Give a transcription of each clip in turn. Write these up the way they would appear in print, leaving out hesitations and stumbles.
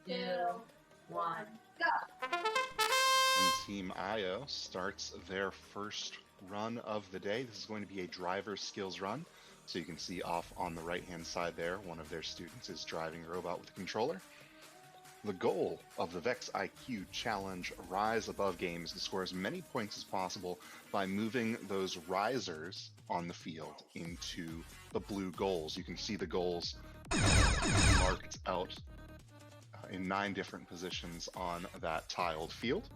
2, 1, go! And Team IO starts their first run of the day. This is going to be a driver skills run. So you can see off on the right-hand side there, one of their students is driving a robot with a controller. The goal of the VEXIQ Challenge Rise Above game is to score as many points as possible by moving those risers on the field into the blue goals. You can see the goals marked out in 9 different positions on that tiled field.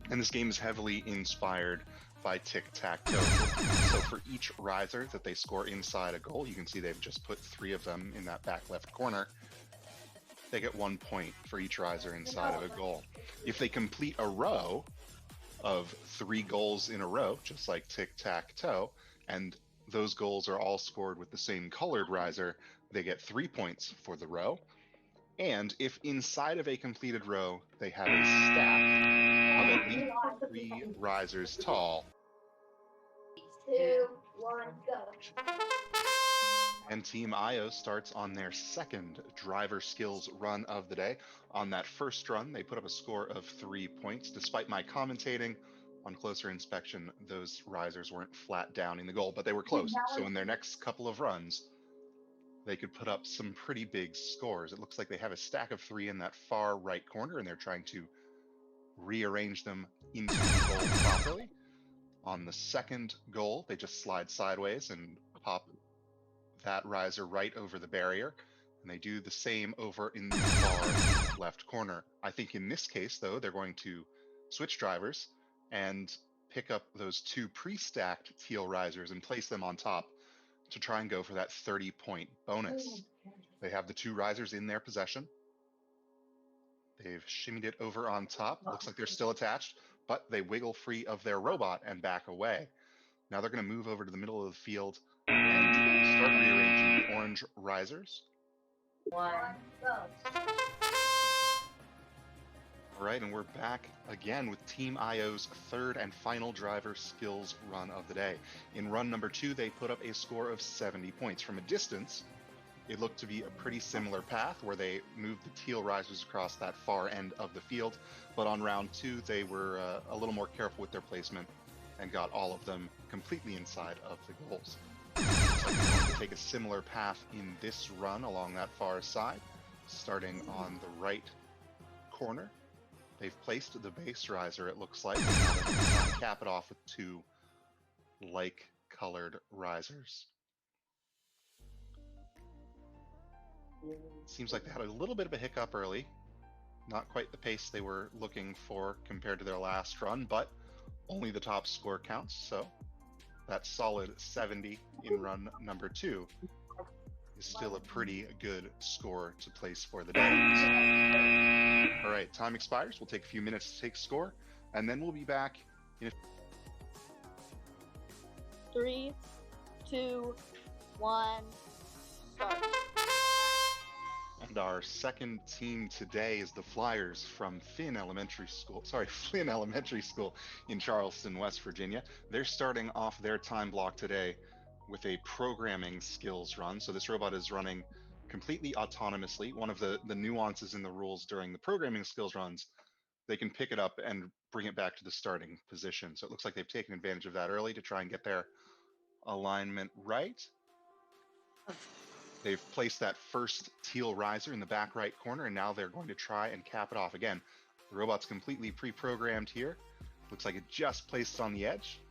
And this game is heavily inspired by tic-tac-toe. So for each riser that they score inside a goal, you can see they've just put 3 of them in that back left corner. They get 1 point for each riser inside of a goal. If they complete a row of 3 goals in a row, just like tic-tac-toe, and those goals are all scored with the same colored riser, they get 3 points for the row. And if inside of a completed row, they have a stack of at least 3 risers tall. 2, 1, go! And Team IO starts on their second driver skills run of the day. On that first run, they put up a score of 3 points. Despite my commentating, on closer inspection, those risers weren't flat down in the goal, but they were close. So in their next couple of runs, they could put up some pretty big scores. It looks like they have a stack of 3 in that far right corner, and they're trying to rearrange them into the goal properly. On the second goal, they just slide sideways and pop that riser right over the barrier, and they do the same over in the far left corner. I think in this case, though, they're going to switch drivers and pick up those 2 pre-stacked teal risers and place them on top to try and go for that 30-point bonus. They have the 2 risers in their possession. They've shimmied it over on top. Looks like they're still attached, but they wiggle free of their robot and back away. Now they're going to move over to the middle of the field and start rearranging the orange risers. 1, go! All right, and we're back again with Team IO's third and final driver skills run of the day. In run number 2, they put up a score of 70 points. From a distance, it looked to be a pretty similar path where they moved the teal risers across that far end of the field. But on round 2, they were a little more careful with their placement and got all of them completely inside of the goals. So they're going to take a similar path in this run along that far side, starting on the right corner. They've placed the base riser, it looks like, and now they're going to try and cap it off with 2 like-colored risers. Seems like they had a little bit of a hiccup early. Not quite the pace they were looking for compared to their last run, but only the top score counts, so that solid 70 in run number 2 is still a pretty good score to place for the day. All right, time expires. We'll take a few minutes to take score, and then we'll be back in 3, 2, 1, start. And our second team today is the Flyers from Flynn Elementary School in Charleston, West Virginia. They're starting off their time block today with a programming skills run. So this robot is running completely autonomously. One of the nuances in the rules during the programming skills runs, they can pick it up and bring it back to the starting position. So it looks like they've taken advantage of that early to try and get their alignment right. They've placed that first teal riser in the back right corner, and now they're going to try and cap it off again. The robot's completely pre-programmed here. Looks like it just placed on the edge.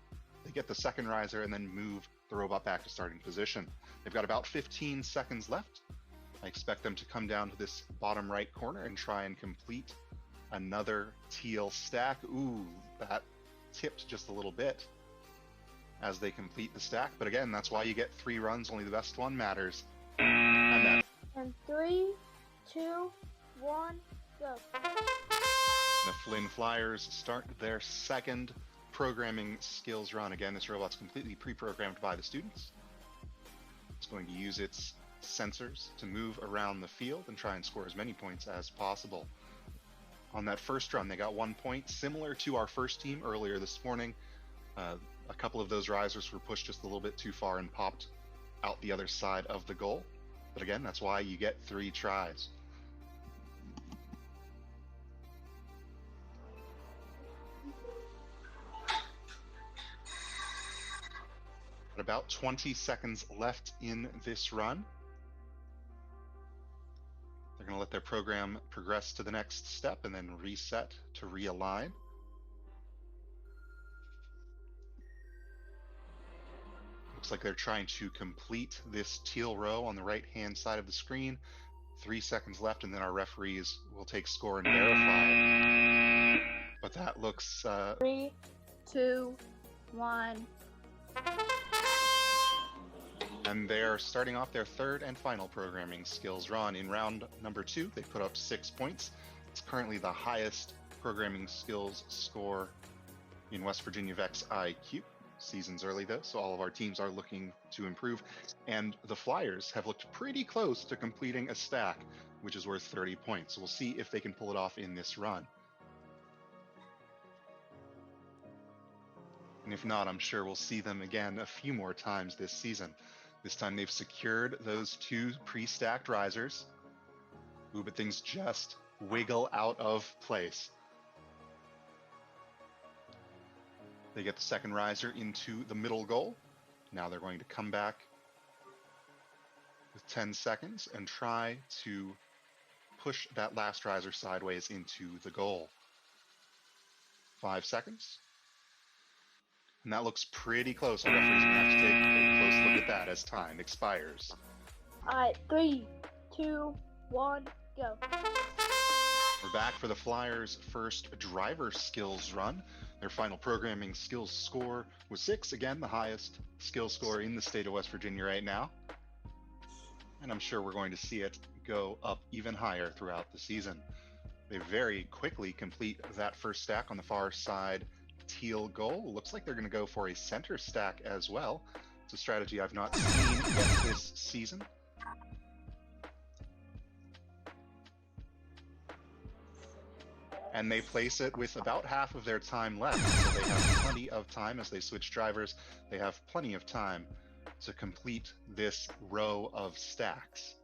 They get the second riser and then move the robot back to starting position. They've got about 15 seconds left. I expect them to come down to this bottom right corner and try and complete another teal stack. Ooh, that tipped just a little bit as they complete the stack. But again, that's why you get 3 runs. Only the best one matters. And 3, 2, 1, go. The Flynn Flyers start their second programming skills run. Again, this robot's completely pre-programmed by the students. It's going to use its sensors to move around the field and try and score as many points as possible. On that first run, they got 1 point, similar to our first team earlier this morning. A couple of those risers were pushed just a little bit too far and popped out the other side of the goal. But again, that's why you get 3 tries. About 20 seconds left in this run. They're going to let their program progress to the next step and then reset to realign. Looks like they're trying to complete this teal row on the right-hand side of the screen. 3 seconds left, and then our referees will take score and verify. But that looks... 3, 2, 1. And they're starting off their third and final programming skills run. In round number 2, they put up 6 points. It's currently the highest programming skills score in West Virginia Vex IQ. Season's early though, so all of our teams are looking to improve. And the Flyers have looked pretty close to completing a stack, which is worth 30 points. So we'll see if they can pull it off in this run. And if not, I'm sure we'll see them again a few more times this season. This time they've secured those 2 pre-stacked risers. Ooh, but things just wiggle out of place. They get the second riser into the middle goal. Now they're going to come back with 10 seconds and try to push that last riser sideways into the goal. 5 seconds. And that looks pretty close. Our referee's going to have to take a close look at that as time expires. Alright, 3, 2, 1, go. We're back for the Flyers' first driver skills run. Their final programming skills score was 6. Again, the highest skills score in the state of West Virginia right now. And I'm sure we're going to see it go up even higher throughout the season. They very quickly complete that first stack on the far side teal goal. Looks like they're going to go for a center stack as well. It's a strategy I've not seen yet this season. And they place it with about half of their time left. So they have plenty of time as they switch drivers. They have plenty of time to complete this row of stacks.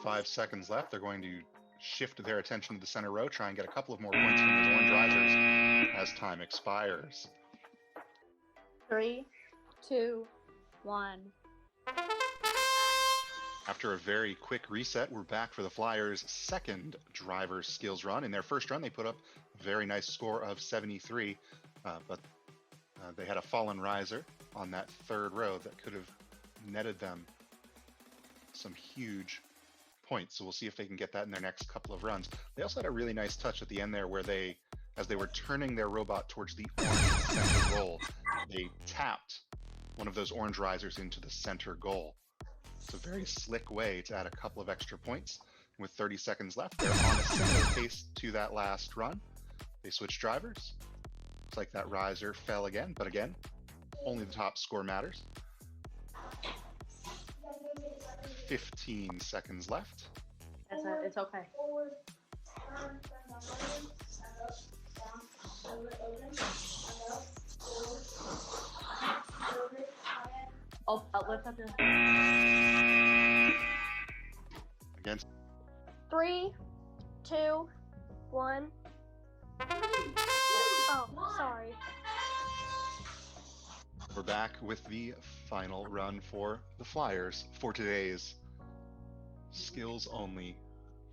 Five seconds left. They're going to shift their attention to the center row, try and get a couple of more points from those orange risers as time expires. 3, 2, 1. After a very quick reset, we're back for the Flyers' second driver skills run. In their first run, they put up a very nice score of 73, but they had a fallen riser on that third row that could have netted them some huge points. So we'll see if they can get that in their next couple of runs. They also had a really nice touch at the end there where they, as they were turning their robot towards the orange center goal, they tapped one of those orange risers into the center goal. It's a very slick way to add a couple of extra points. With 30 seconds left, they're on a similar pace to that last run. They switch drivers. Looks like that riser fell again, but again, only the top score matters. 15 seconds left. It's okay. Oh, lift up your... Again. 3, 2, 1. Oh, sorry. We're back with the final run for the Flyers for today's skills only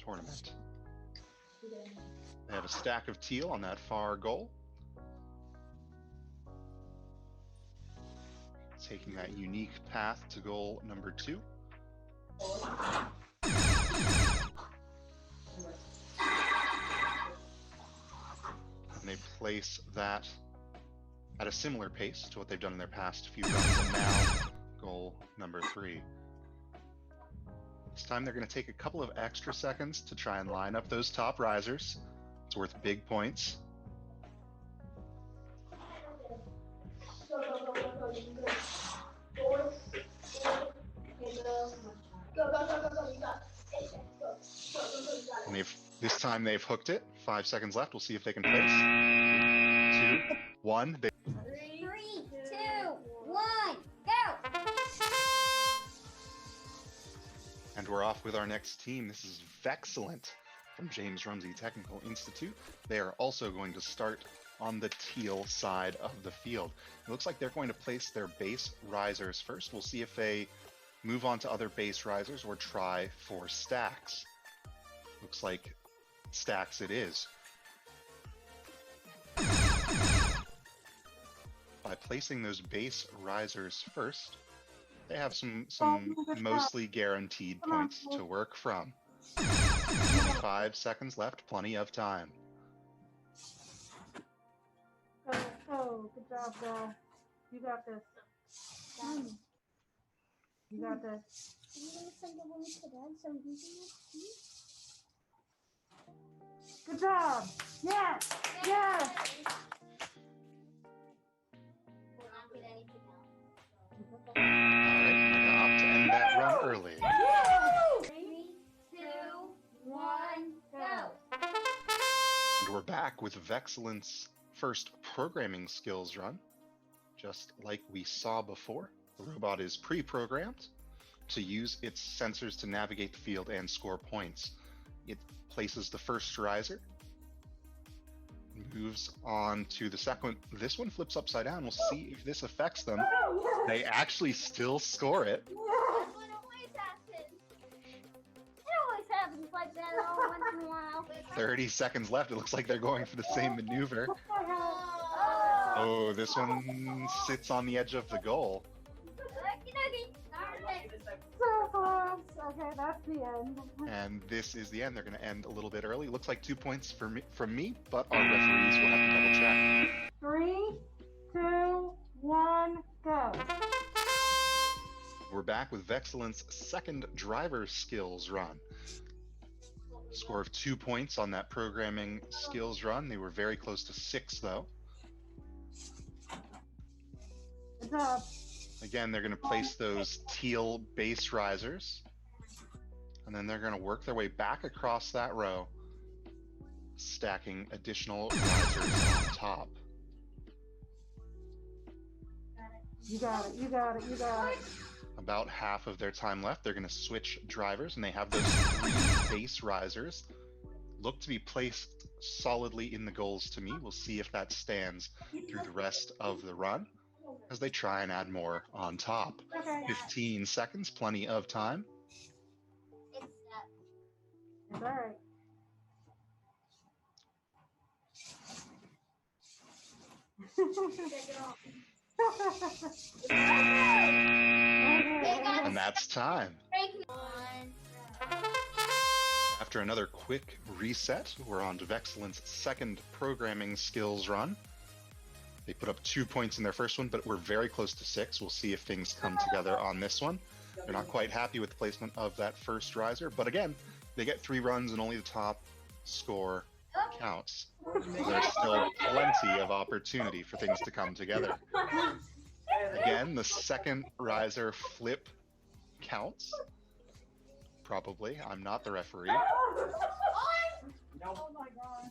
tournament. They have a stack of teal on that far goal. Taking that unique path to goal number 2. And they place that at a similar pace to what they've done in their past few runs, and now goal number 3. This time they're going to take a couple of extra seconds to try and line up those top risers. It's worth big points. And this time they've hooked it. 5 seconds left. We'll see if they can place. 2, 1. 3, 2, 1, go! we're off with our next team. This is VEXCellent from James Rumsey Technical Institute. They are also going to start on the teal side of the field. It looks like they're going to place their base risers first. We'll see if they move on to other base risers or try for stacks. Looks like stacks it is. By placing those base risers first, they have some mostly guaranteed points to work from. 25 seconds left, plenty of time. Oh, good job, girl. You got this. You got this. Good job. Yes. Yes. Alright, we're gonna opt to end that run early. 3, 2, 1, go. And we're back with VEXCellent's first programming skills run. Just like we saw before, the robot is pre-programmed to use its sensors to navigate the field and score points. It places the first riser, moves on to the second. This one flips upside down. We'll see if this affects them. They actually still score it. That's what always happens. It always happens like that once in a while. 30 seconds left. It looks like they're going for the same maneuver. Oh. Oh, this one sits on the edge of the goal. So close. Okay, that's the end. And this is the end. They're going to end a little bit early. Looks like 2 points from me, but our referees will have to double check. 3, 2, 1, go. We're back with VEXCellent's second driver skills run. Score of 2 points on that programming skills run. They were very close to 6, though. Good job. Again, they're going to place those teal base risers, and then they're going to work their way back across that row, stacking additional risers on top. You got it. You got it. You got it. About half of their time left. They're going to switch drivers, and they have those 3 base risers. Look to be placed solidly in the goals to me. We'll see if that stands through the rest of the run as they try and add more on top. Okay. 15 seconds, plenty of time. It's all right. And that's time. After another quick reset, we're on to VEXCellent's second programming skills run. They put up 2 points in their first one, but we're very close to 6. We'll see if things come together on this one. They're not quite happy with the placement of that first riser, but again, they get 3 runs and only the top score counts. There's still plenty of opportunity for things to come together. Again, the second riser flip counts. Probably. I'm not the referee. Oh my god.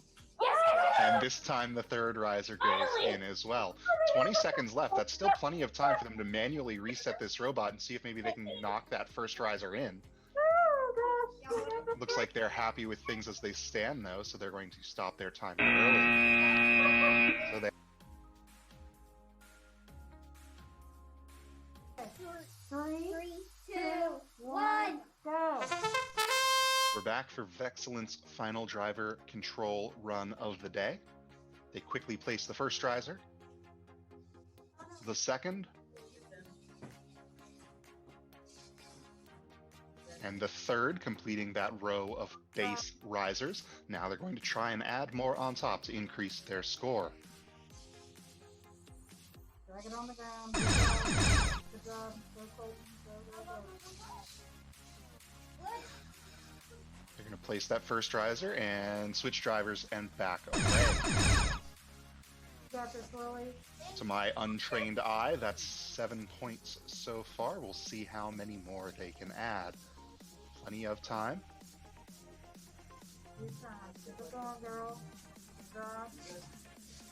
And this time the third riser goes in as well. 20 seconds left. That's still plenty of time for them to manually reset this robot and see if maybe they can knock that first riser in. Looks like they're happy with things as they stand, though, so they're going to stop their time early. So they 3, 2, 1, go. We're back for VEXCellent's final driver control run of the day. They quickly place the first riser, the second, and the third, completing that row of base risers. Now they're going to try and add more on top to increase their score. Drag it on the ground. Good job. Good job. Go, Colton. Go, go, go. They're going to place that first riser and switch drivers and back away. You got this, Lily. To my untrained eye, that's 7 points so far. We'll see how many more they can add. Plenty of time. Good time. Keep it going, girl. Good job.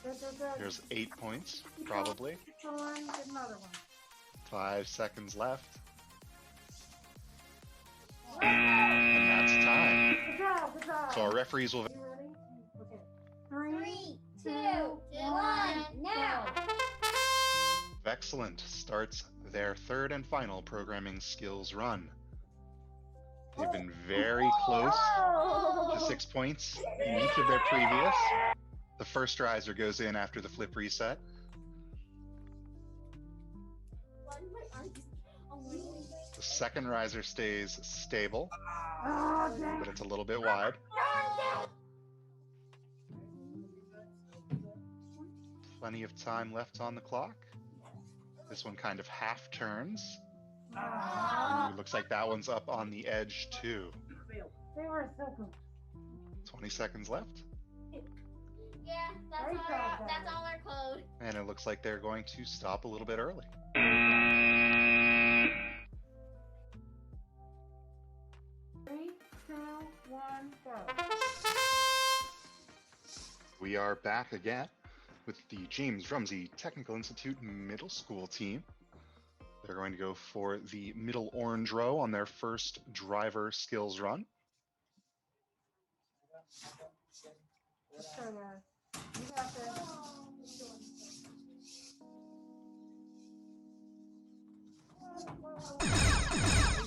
Good, good, good. There's 8 points, probably. Keep going. Get another one. 5 seconds left. And that's time. Good job, good job. So our referees will. You ready? Okay. 3, 3, 2, 1, 1, now. VEXCellent starts their third and final programming skills run. They've been very close to 6 points in each of their previous. The first riser goes in after the flip reset. The second riser stays stable, Oh, dang. but it's a little bit wide. Plenty of time left on the clock. This one kind of half turns. Ooh, looks like that one's up on the edge too. They were so good. 20 seconds left. Yeah, that's Great all, job, that's guys. all our code. And it looks like they're going to stop a little bit early. 3, 2, 1, go. We are back again with the James Rumsey Technical Institute Middle School team. They're going to go for the middle orange row on their first driver skills run. Let's go, guys. You got this.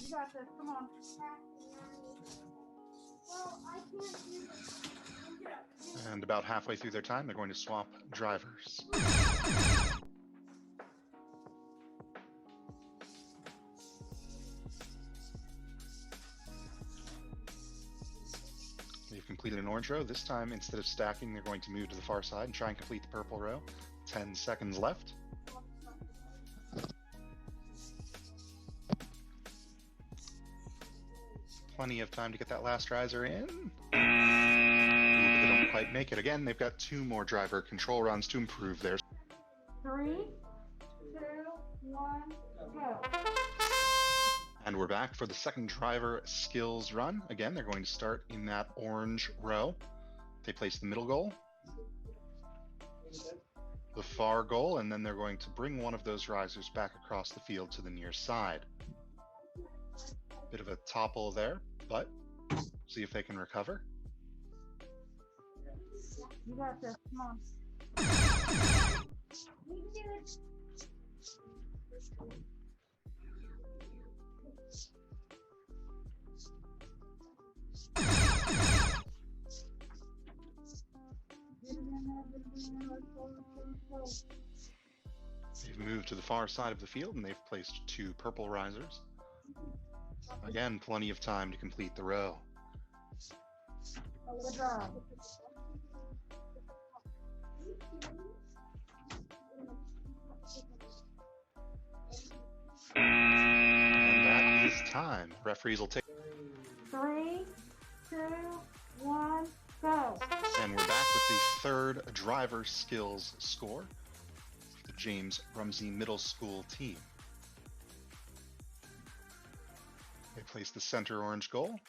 You got this. Come on. And about halfway through their time, they're going to swap drivers. They've completed an orange row. This time, instead of stacking, they're going to move to the far side and try and complete the purple row. 10 seconds left. Plenty of time to get that last riser in. Ooh, but they don't quite make it. Again, they've got 2 more driver control runs to improve theirs. 3, 2, 1, go. And we're back for the second driver skills run. Again, they're going to start in that orange row. They place the middle goal, the far goal, and then they're going to bring one of those risers back across the field to the near side. Bit of a topple there, but see if they can recover. You got this. Come on. We can do it. They've moved to the far side of the field and they've placed 2 purple risers. Again, plenty of time to complete the row. Good job. And that is time. Referees will take. 3, 2, 1, go. And we're back with the third driver skills score for the James Rumsey Middle School team. They place the center orange goal.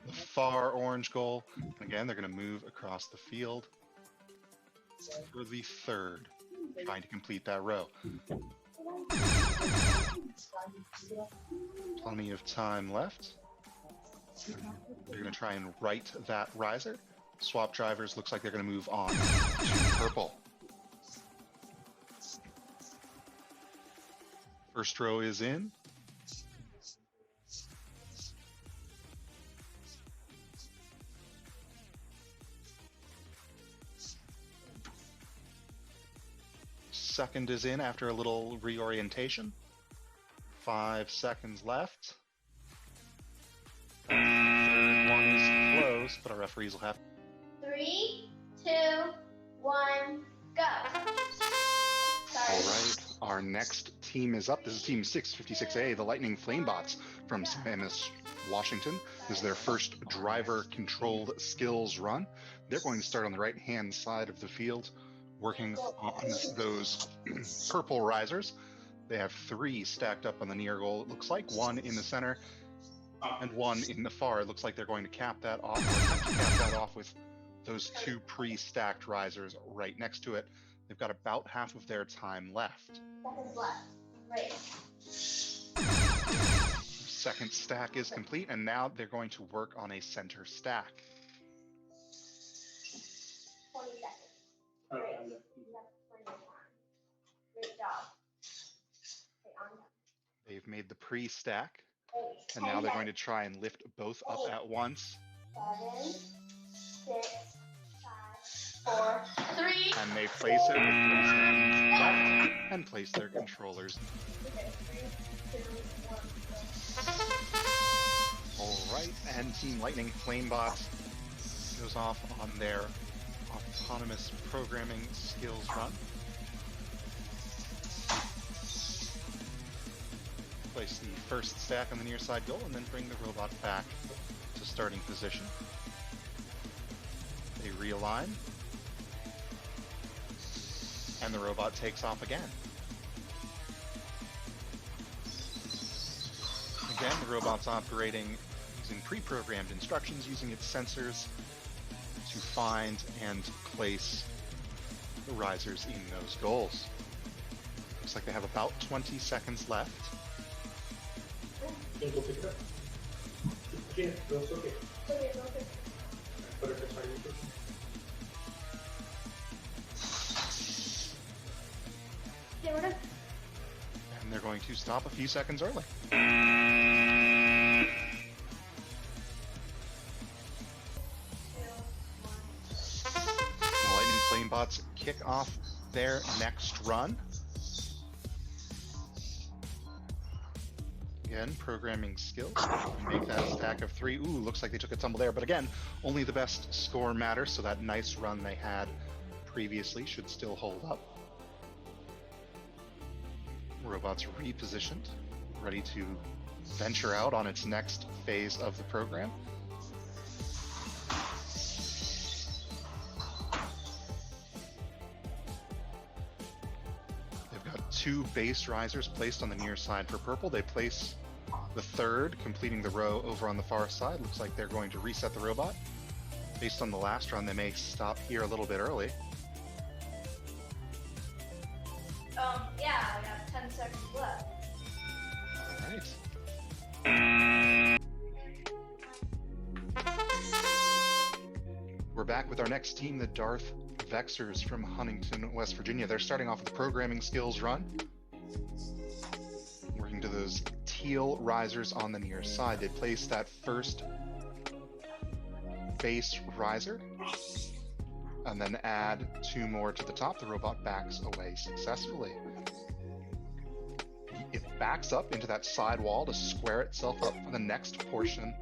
The far orange goal. Again, they're going to move across the field for the third, trying to complete that row. Plenty of time left. They're going to try and right that riser. Swap drivers. Looks like they're going to move on to purple. First row is in. Second is in after a little reorientation. 5 seconds left. Third one is close, but our referees will have. 3, 2, 1, go. All right, our next team is up. This is Team 656A, the Lightning FlamebotZ from Sammamish, Washington. This is their first driver-controlled skills run. They're going to start on the right-hand side of the field, working on those purple risers. They have 3 stacked up on the near goal, it looks like. 1 in the center and 1 in the far. It looks like they're going to cap that off, or attempt to cap that off with those 2 pre-stacked risers right next to it. They've got about half of their time left. Seconds left. Right. Second stack is complete, and now they're going to work on a center stack. 20 seconds. Okay, Great. I'm done. You have plenty of time. Great job. Okay, on time. They've made the pre-stack, 8, and now 10 they're going to seconds. try and lift both up at once. 7, 6, 5, 4, 3. And they place it with 3 seconds left and place their controllers. Okay, 3, 2, 1. Alright, and Team Lightning FlamebotZ goes off on their autonomous programming skills run. Place the first stack on the near side goal and then bring the robot back to starting position. They realign. And the robot takes off again. Again, the robot's operating using pre-programmed instructions, using its sensors to find and place the risers in those goals. Looks like they have about 20 seconds left. Can you go pick it up? You can, no, it's okay. Okay, okay. Put it inside your kitchen. Okay, we're done. And they're going to stop a few seconds early. The Lightning FlamebotZ kick off their next run. Again, programming skills. Make that stack of 3. Ooh, looks like they took a tumble there. But again, only the best score matters, so that nice run they had previously should still hold up. Robot's repositioned, ready to venture out on its next phase of the program. They've got 2 base risers placed on the near side for purple. They place the third, completing the row over on the far side. Looks like they're going to reset the robot. Based on the last run, they may stop here a little bit early. Yeah, I got 10 seconds left. All right. We're back with our next team, the Darth Vexers from Huntington, West Virginia. They're starting off with a programming skills run, working to those teal risers on the near side. They place that first base riser and then add 2 more to the top. The robot backs away successfully. It backs up into that side wall to square itself up for the next portion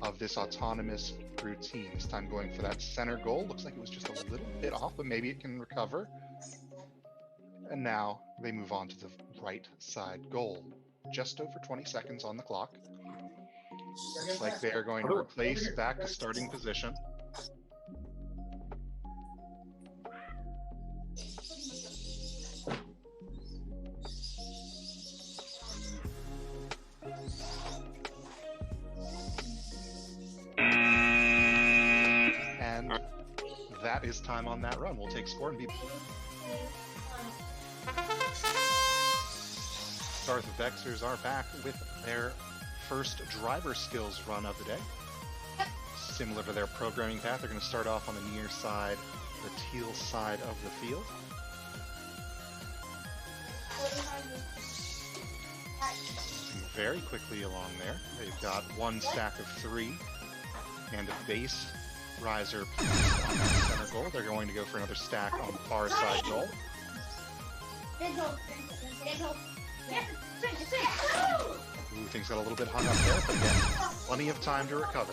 of this autonomous routine. This time going for that center goal. Looks like it was just a little bit off, but maybe it can recover. And now they move on to the right side goal. Just over 20 seconds on the clock. Looks like they are going to replace back to starting position. And that is time on that run. We'll take score and be... Darth Vexers are back with their first driver skills run of the day. Similar to their programming path, they're going to start off on the near side, the teal side of the field. Moving very quickly along there. They've got 1 stack of 3 and a base riser placed on that center goal. They're going to go for another stack on the far side goal. Ooh, things got a little bit hung up there, but again, plenty of time to recover.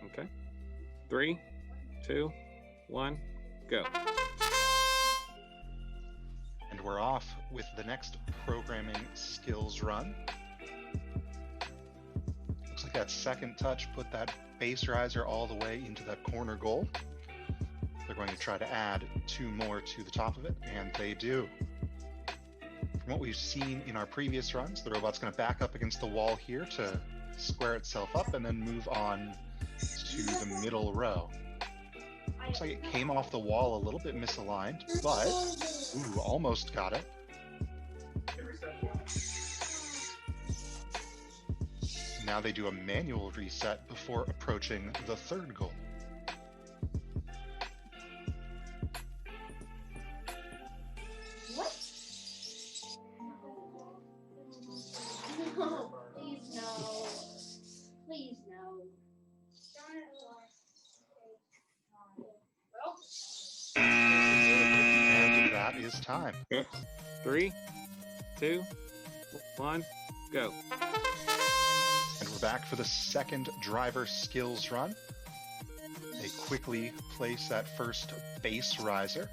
Okay. 3, 2, 1, go. And we're off with the next programming skills run. Looks like that second touch, put that base riser all the way into that corner goal. They're going to try to add 2 more to the top of it, and they do. From what we've seen in our previous runs, the robot's going to back up against the wall here to square itself up and then move on to the middle row. Looks like it came off the wall a little bit misaligned, but ooh, almost got it. Now they do a manual reset before approaching the third goal. What? No, please no. Please no. And that is time. Okay. 3, 2, 1, go. And we're back for the second driver skills run. They quickly place that first base riser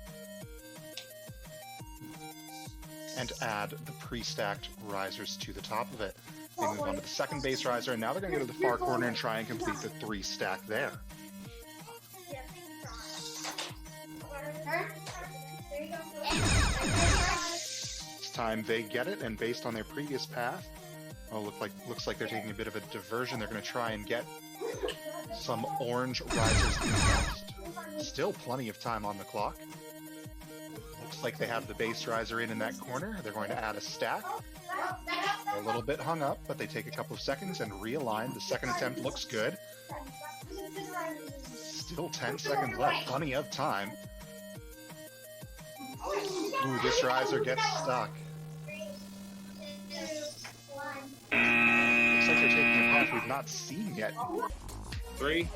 and add the pre-stacked risers to the top of it. They move on to the second base riser, and now they're going to go to the far corner and try and complete the 3 stack there. This time they get it, and based on their previous path, looks like they're taking a bit of a diversion. They're going to try and get some orange risers in next. Still plenty of time on the clock. Looks like they have the base riser in that corner. They're going to add a stack. They're a little bit hung up, but they take a couple of seconds and realign. The second attempt looks good. Still 10 seconds left. Plenty of time. Ooh, this riser gets stuck. Looks like they're taking a path we've not seen yet. 3,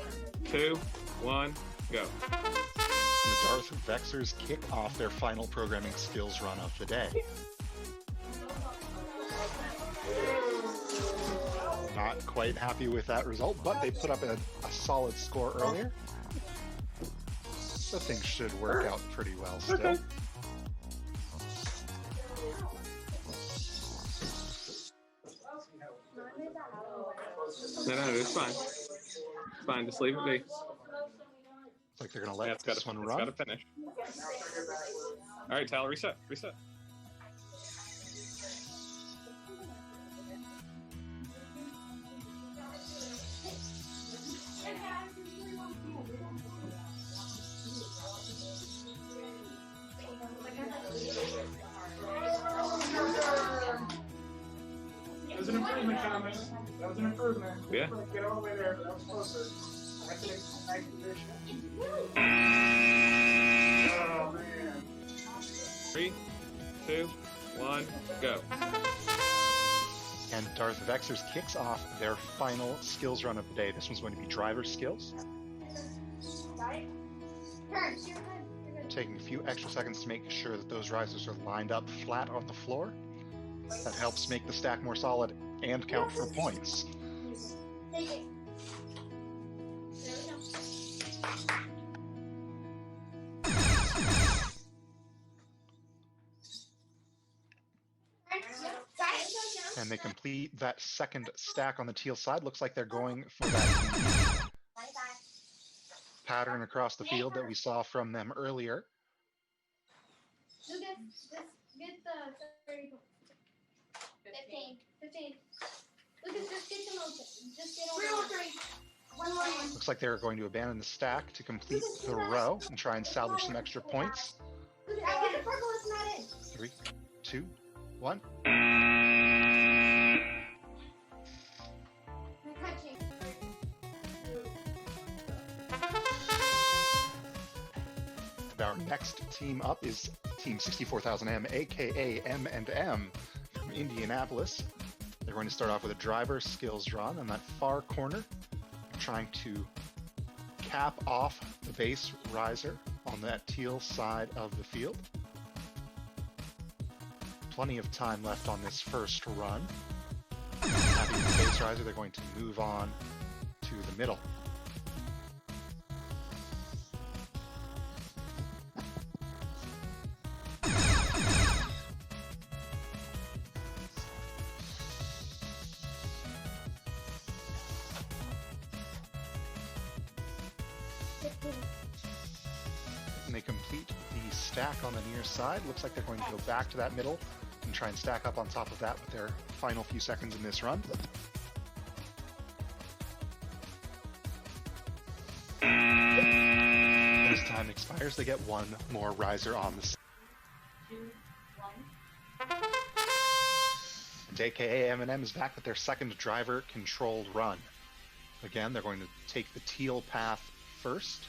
2, 1, go. And the Darth Vexers kick off their final programming skills run of the day. Not quite happy with that result, but they put up a solid score earlier. So things should work out pretty well still. Okay. No, it's fine. It's fine, just leave it be. Looks like they're going to let It's this one got run. to finish. All right, Tyler, reset. That was an improvement, Thomas. That was an improvement. Yeah. Get all the way there. That was closer. That's a nice position. Oh, man. 3, 2, 1, go. And Darth Vexers kicks off their final skills run of the day. This one's going to be driver skills. Taking a few extra seconds to make sure that those risers are lined up flat on the floor. That helps make the stack more solid and count for points. Take it. And they complete that second stack on the teal side. Looks like they're going for that pattern across the field that we saw from them earlier. Lucas, get the 30. 15. Lucas, just get them open. Just get over. 3 1 more. Looks like they're going to abandon the stack to complete the row and try and salvage some extra points. Lucas, get the purple, it's not in. 3, 2, 1. Our next team up is Team 64000M, aka M&M from Indianapolis. They're going to start off with a driver skills run on that far corner, trying to cap off the base riser on that teal side of the field. Plenty of time left on this first run. Happy with the base riser, they're going to move on to the middle. they complete the stack on the near side, looks like they're going to go back to that middle and try and stack up on top of that with their final few seconds in this run. As time expires, they get one more riser on the 2, 1. and aka M&M is back with their second driver-controlled run. Again, they're going to take the teal path first.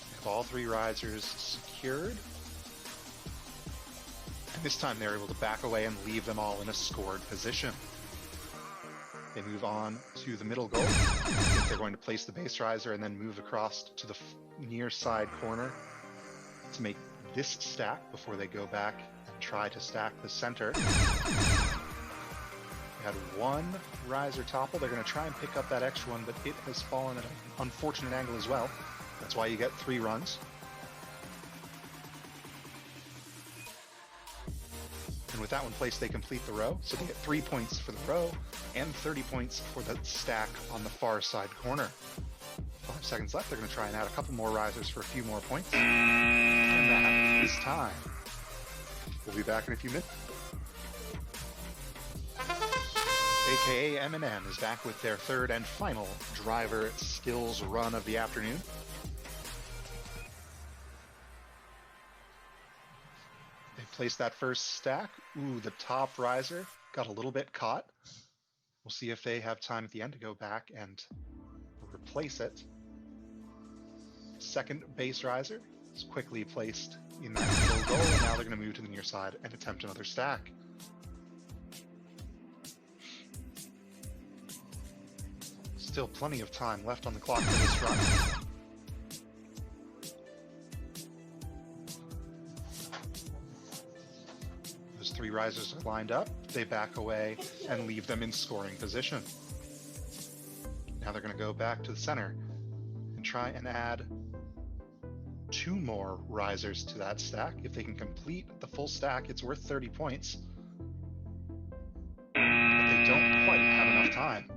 They have all 3 risers secured. And this time they're able to back away and leave them all in a scored position. They move on to the middle goal. I think they're going to place the base riser and then move across to the near side corner to make this stack before they go back and try to stack the center. They had 1 riser topple. They're going to try and pick up that extra one, but it has fallen at an unfortunate angle as well. That's why you get 3 runs. And with that one placed, they complete the row. So they get 3 points for the row and 30 points for the stack on the far side corner. 5 seconds left. They're going to try and add a couple more risers for a few more points. And that is time. We'll be back in a few minutes. AKA M&M is back with their third and final driver skills run of the afternoon. They placed that first stack. Ooh, the top riser got a little bit caught. We'll see if they have time at the end to go back and replace it. Second base riser is quickly placed in that middle goal, and now they're going to move to the near side and attempt another stack. Still plenty of time left on the clock for this run. Those 3 risers are lined up. They back away and leave them in scoring position. Now they're going to go back to the center and try and add 2 more risers to that stack. If they can complete the full stack, it's worth 30 points. But they don't quite have enough time.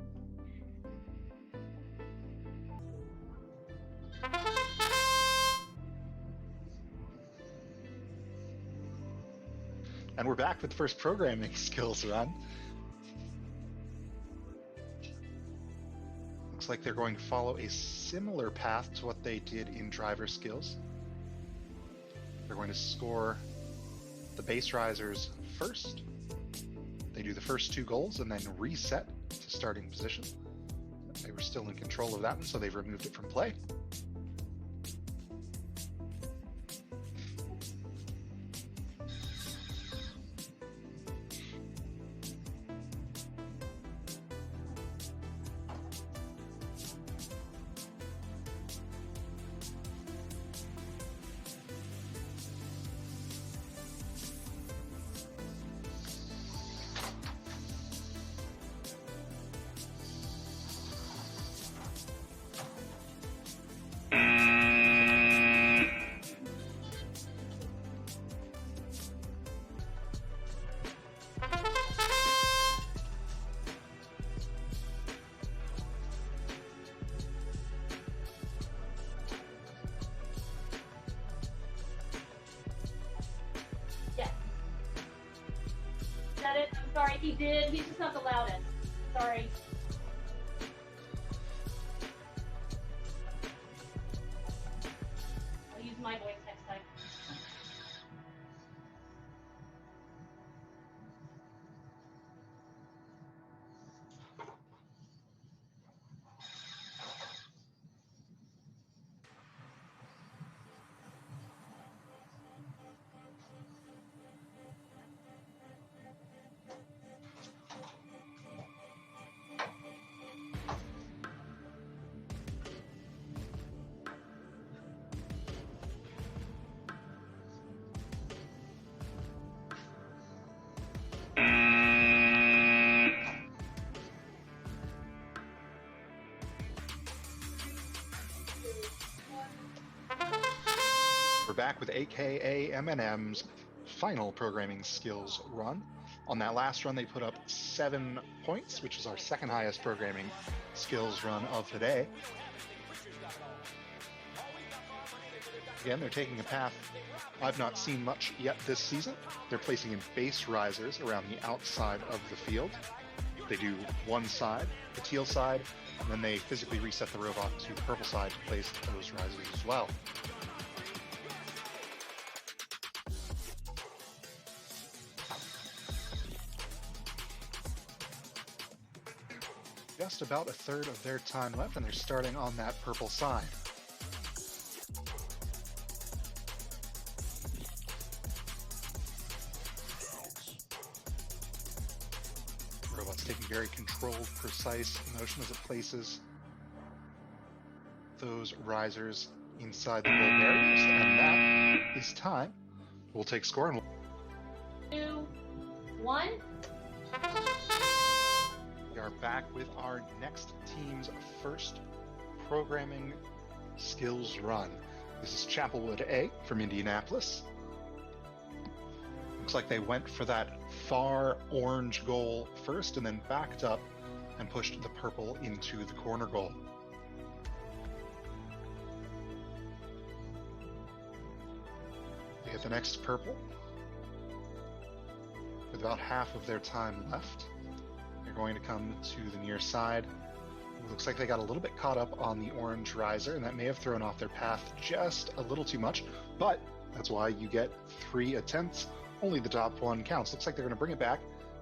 And we're back with the first programming skills run. Looks like they're going to follow a similar path to what they did in driver skills. They're going to score the base risers first. They do the first 2 goals and then reset to starting position. They were still in control of that one, so they've removed it from play. Sorry, he did. He's just not the loudest. Sorry. I'll use my voice next time. We're back with AKA M&M's final programming skills run. On that last run, they put up 7 points, which is our second highest programming skills run of the day. Again, they're taking a path I've not seen much yet this season. They're placing in base risers around the outside of the field. They do one side, the teal side, and then they physically reset the robot to the purple side to place those risers as well. Just about a third of their time left, and they're starting on that purple side. Robot's taking very controlled, precise motion as it places those risers inside the goal barriers, and that is time. We'll take score and 2, 1. we are back with our next team's first programming skills run. This is Chapelwood A from Indianapolis. Looks like they went for that far orange goal first and then backed up and pushed the purple into the corner goal. They hit the next purple with about half of their time left. They're going to come to the near side. It looks like they got a little bit caught up on the orange riser, and that may have thrown off their path just a little too much, but that's why you get 3 attempts. Only the top one counts. Looks like they're going to bring it back,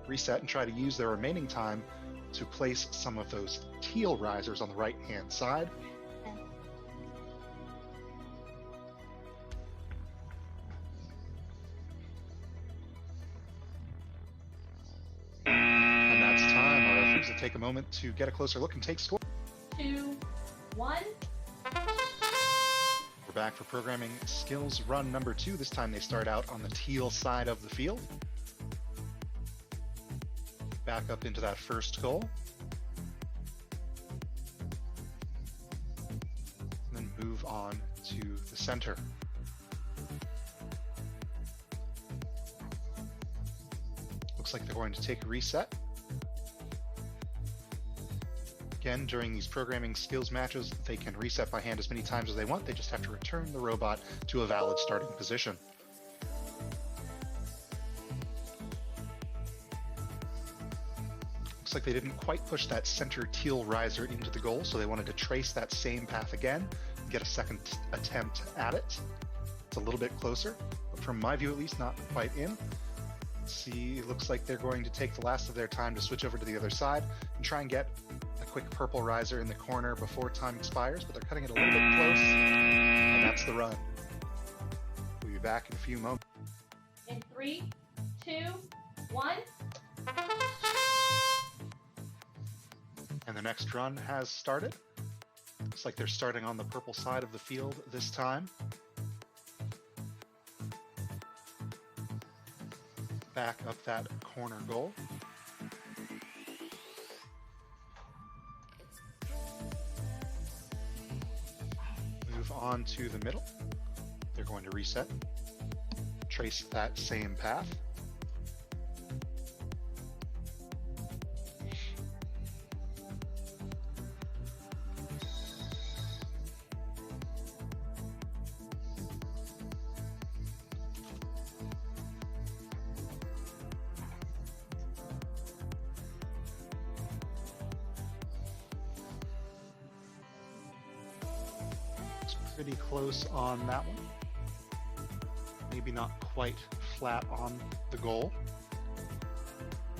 reset, and try to use their remaining time to place some of those teal risers on the right-hand side. And that's time. Our referees will take a moment to get a closer look and take score. 2, 1. We're back for programming skills run number 2. This time they start out on the teal side of the field. Back up into that first goal. And then move on to the center. Looks like they're going to take a reset. Again, during these programming skills matches, they can reset by hand as many times as they want. They just have to return the robot to a valid starting position. Looks like they didn't quite push that center teal riser into the goal, so they wanted to trace that same path again and get a second attempt at it. It's a little bit closer, but from my view at least, not quite in. Let's see, it looks like they're going to take the last of their time to switch over to the other side and try and get a quick purple riser in the corner before time expires, but they're cutting it a little bit close, and that's the run. We'll be back in a few moments. In 3, 2, 1. And the next run has started. Looks like they're starting on the purple side of the field this time. Back up that corner goal. Move on to the middle. They're going to reset. Trace that same path. Pretty close on that one. Maybe not quite flat on the goal.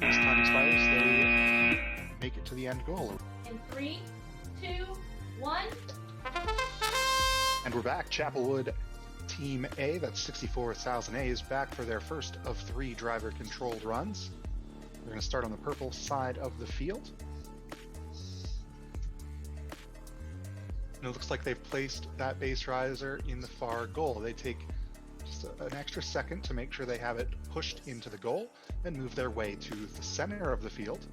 As time expires, they make it to the end goal. In 3, 2, 1. And we're back. Chapelwood Team A, that's 64,000 A, is back for their first of 3 driver-controlled runs. They're going to start on the purple side of the field. And it looks like they've placed that base riser in the far goal. They take just an extra second to make sure they have it pushed into the goal and move their way to the center of the field.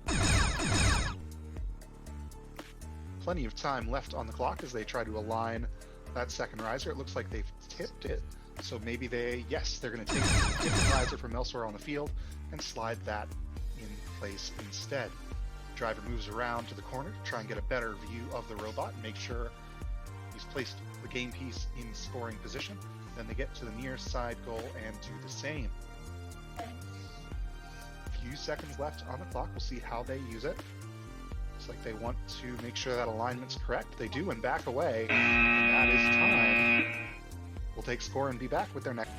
Plenty of time left on the clock as they try to align that second riser. It looks like they've tipped it. So maybe they're going to take a different riser from elsewhere on the field and slide that in place instead. Driver moves around to the corner to try and get a better view of the robot and make sure he's placed the game piece in scoring position. Then they get to the near side goal and do the same. Few seconds left on the clock. We'll see how they use it. Looks like they want to make sure that alignment's correct. They do and back away. And that is time. We'll take score and be back with their next.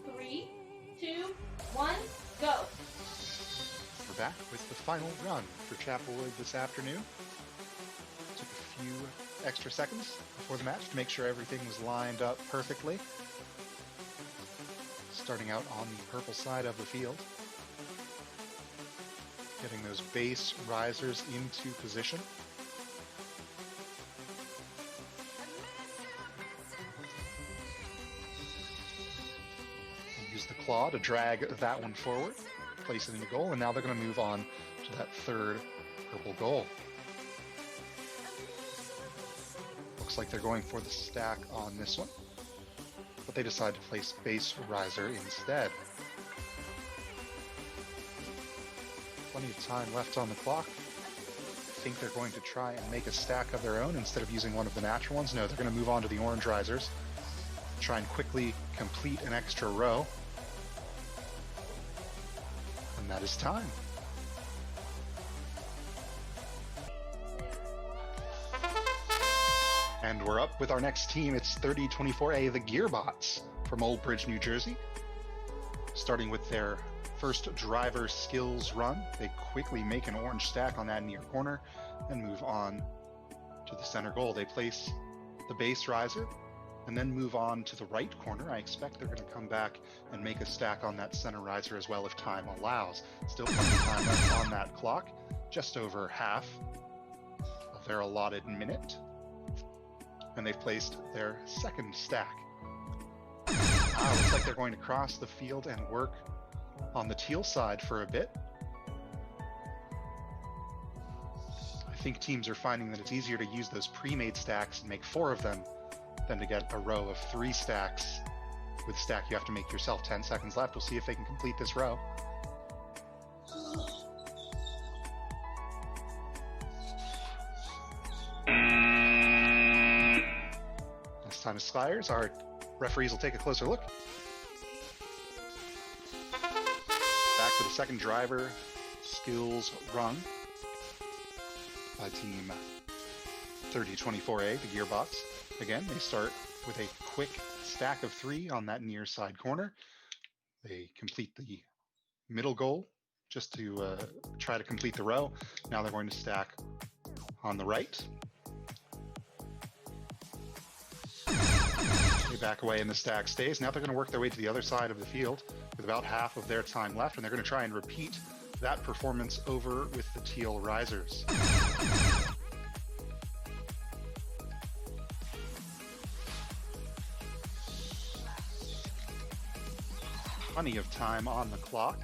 Three, two, one, go. We're back with the final run for Chapelwood this afternoon. Took a few extra seconds before the match to make sure everything was lined up perfectly. Starting out on the purple side of the field. Getting those base risers into position. Use the claw to drag that one forward, place it in the goal, and now they're going to move on to that third purple goal. Looks like they're going for the stack on this one, but they decide to place base riser instead. Plenty of time left on the clock. I think they're going to try and make a stack of their own instead of using one of the natural ones. No, they're going to move on to the orange risers. Try and quickly complete an extra row. And that is time. And we're up with our next team. It's 3024A, the Gearbots from Old Bridge, New Jersey. Starting with their first driver skills run, they quickly make an orange stack on that near corner and move on to the center goal. They place the base riser and then move on to the right corner. I expect they're going to come back and make a stack on that center riser as well if time allows. Still plenty of time left on that clock, just over half of their allotted minute. And they've placed their second stack. Looks like they're going to cross the field and work on the teal side for a bit. I think teams are finding that it's easier to use those pre-made stacks and make 4 of them than to get a row of 3 stacks with a stack you have to make yourself. 10 seconds left. We'll see if they can complete this row. As time expires, our referees will take a closer look. Back to the second driver skills run by team 3024A, the Gearbots. Again, they start with a quick stack of 3 on that near side corner. They complete the middle goal just to try to complete the row. Now they're going to stack on the right. They back away and the stack stays. Now they're going to work their way to the other side of the field with about half of their time left, and they're going to try and repeat that performance over with the teal risers. Plenty of time on the clock.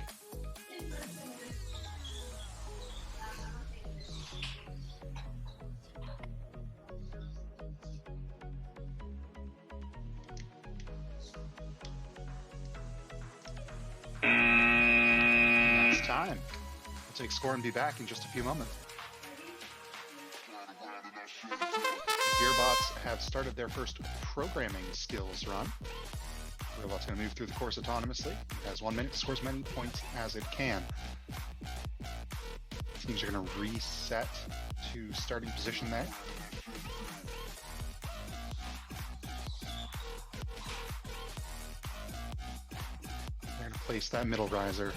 That's time. We'll take score and be back in just a few moments. Gearbots have started their first programming skills run. The robot's going to move through the course autonomously. It has 1 minute to score as many points as it can. Teams are going to reset to starting position there. They're going to place that middle riser.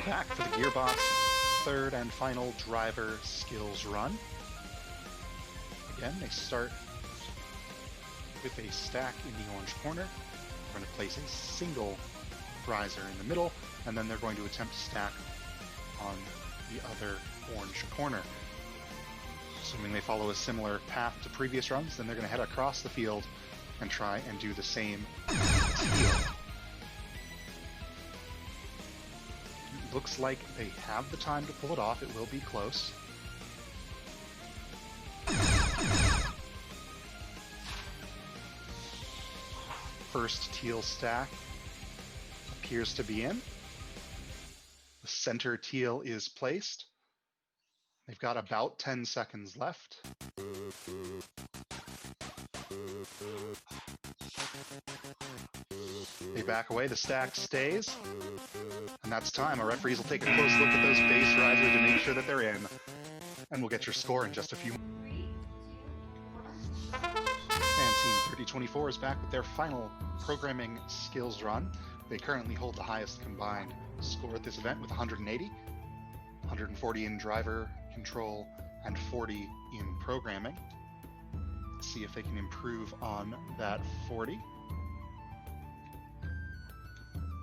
Back for the Gearbots' third and final driver skills run. Again, they start with a stack in the orange corner. They're going to place a single riser in the middle, and then they're going to attempt to stack on the other orange corner. Assuming they follow a similar path to previous runs, then they're going to head across the field and try and do the same teal. Looks like they have the time to pull it off. It will be close. First teal stack appears to be in. The center teal is placed. They've got about 10 seconds left. They back away, the stack stays. And that's time. Our referees will take a close look at those base risers to make sure that they're in. And we'll get your score in just a few. And Team 3024 is back with their final programming skills run. They currently hold the highest combined score at this event with 180, 140 in driver control, and 40 in programming. Let's see if they can improve on that 40.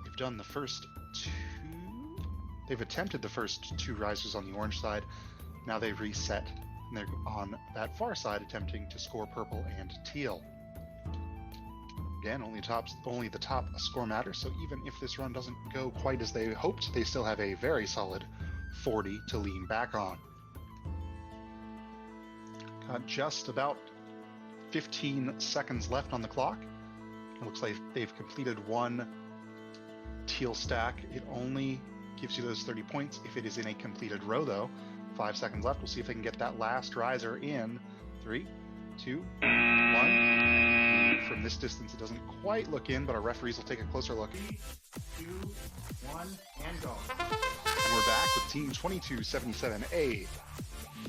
They've done the first two. They've attempted the first two risers on the orange side. Now they've reset, and they're on that far side attempting to score purple and teal. Again, only the top score matters, so even if this run doesn't go quite as they hoped, they still have a very solid 40 to lean back on. Got just about 15 seconds left on the clock. It looks like they've completed one teal stack. It only gives you those 30 points if it is in a completed row, though. 5 seconds left. We'll see if they can get that last riser in. 3, 2, 1. From this distance, it doesn't quite look in, but our referees will take a closer look. 3, 2, 1, and go. And we're back with Team 2277A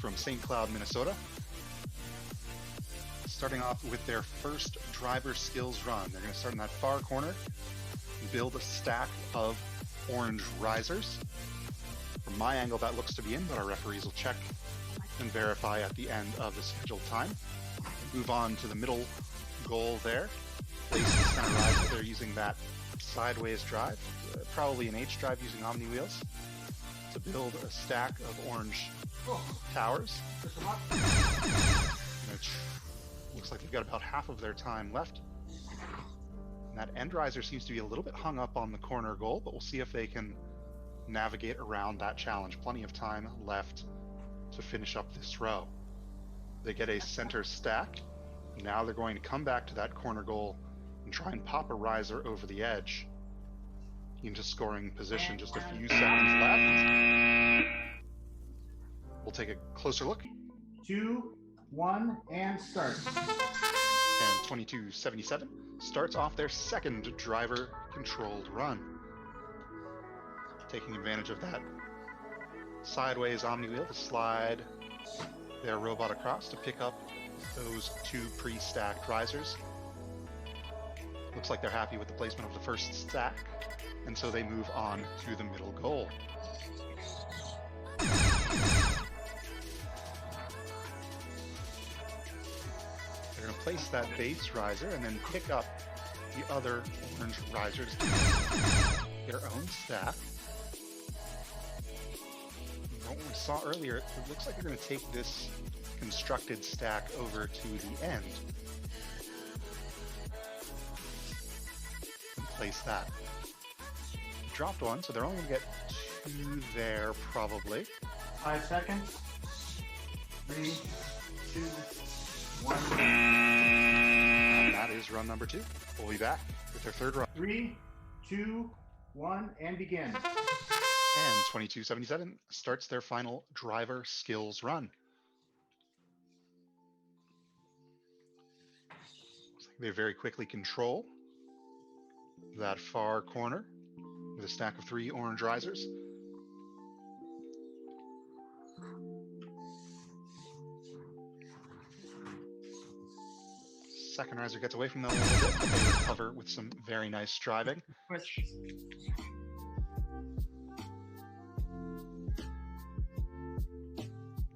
from St. Cloud, Minnesota. Starting off with their first driver skills run. They're going to start in that far corner, build a stack of orange risers. From my angle, that looks to be in, but our referees will check and verify at the end of the scheduled time. Move on to the middle goal there. Place the center riser. They're using that sideways drive, probably an H drive using Omni wheels. to build a stack of orange towers. Push them up. Which looks like they've got about half of their time left. And that end riser seems to be a little bit hung up on the corner goal, but we'll see if they can navigate around that challenge. Plenty of time left to finish up this row. They get a center stack. Now they're going to come back to that corner goal and try and pop a riser over the edge into scoring position. Just a few seconds left. We'll take a closer look. 2, 1, and start. And 2277 starts off their second driver-controlled run. Taking advantage of that sideways omni wheel to slide their robot across to pick up those 2 pre-stacked risers. Looks like they're happy with the placement of the first stack, and so they move on to the middle goal. They're going to place that base riser and then pick up the other orange risers to their own stack. What we saw earlier, it looks like they're going to take this constructed stack over to the end and place that. Dropped one, so they're only going to get 2 there probably. 5 seconds. 3, 2, 1. And that is run number 2. We'll be back with their third run. 3, 2, 1, and begin. And 2277 starts their final driver skills run. Looks like they very quickly control that far corner with a stack of 3 orange risers. Second riser gets away from them a little bit, but they recover with some very nice driving. Switch.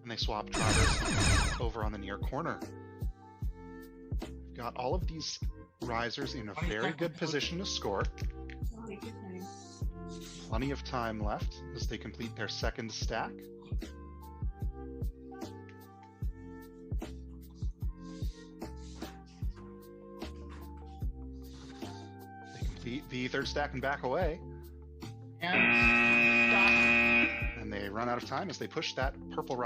And they swap drivers over on the near corner. We've got all of these risers in a very good position to score. Plenty of time left as they complete their second stack. They complete the third stack and back away. And stop. And they run out of time as they push that purple riser